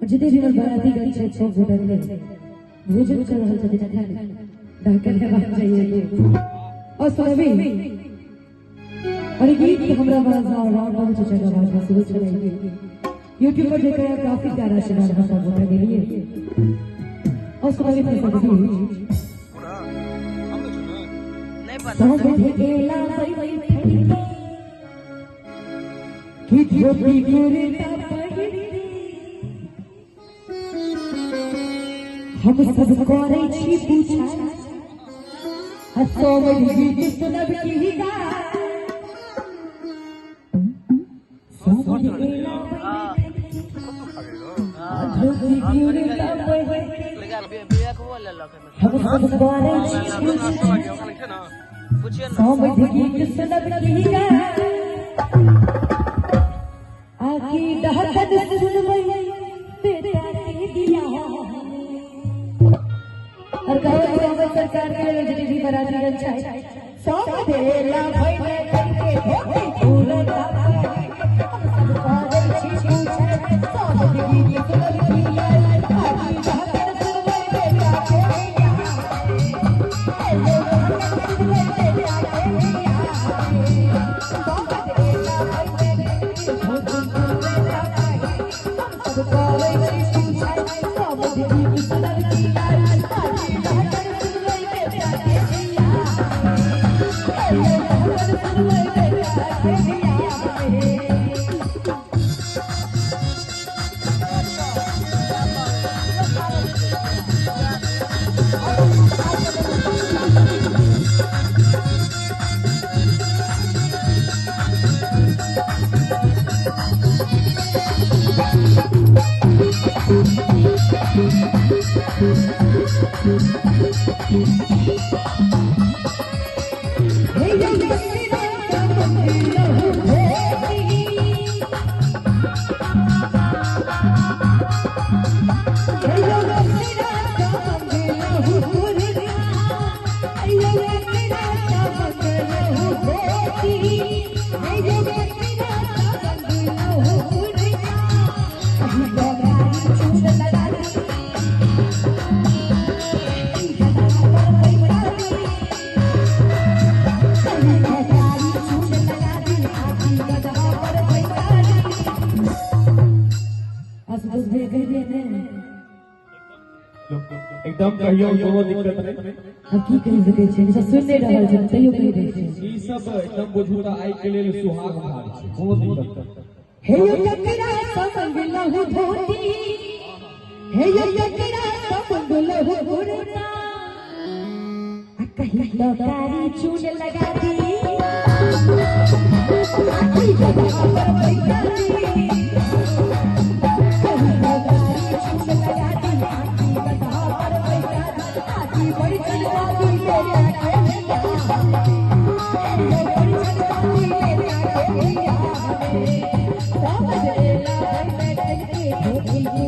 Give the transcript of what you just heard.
जिते जीवन बाराती गई छे छो गुडर ले भोजन कर रहल छथि तखन ढाकल हेबाक चाहिए और सुनबी और गीत हमरा बाजा राउंड बहुत जगह आवाज में शुरू चलेगी YouTube पर देखकर काफी प्यारा शनार भाषा बोलने के लिए और सुनबी फिर से नहीं पता भेकेला वही कि जोगी गुरता हम सब करे छी पूछा हसो में गीत सुनब की गा समझ गेला जोगी गुरता हम सब करे छी पूछा समझ गीत सुनब की गा आकी दहकत सुनबै बेटा के दिया और गाँव सरकार के जितनी बराती अच्छा है सब देला भाई ने करके धोखे पूरा सब पागल छी पूछे सब दिली के सुनल किया आकी दहकत सुनबै बेटा के दिया ए लोग सुनबै बेटा के दिया सब देला भाई ने करके धोखे सब पागल छी पूछे सब दिली के सुनल किया एकदम कहियो कोनो दिक्कत नहीं अब की कहि सकै छै सब सुनने रहल छै तैयो कहि दै छै ई सब एकदम बुझू त आइ के लेल सुहाग भार छै कोनो दिक्कत हे यो ककरा संग लहु धोती हे यो ककरा संग लहु घुरता आ कहीं तो कारी चून लगा दी आखी जगह पर बैठा दी कहीं तो कारी चून लगा दी बड़ी चलवा दी बेटा के दिया बड़ी चलवा दी बेटा के दिया सब देला भाई ने करके धोखे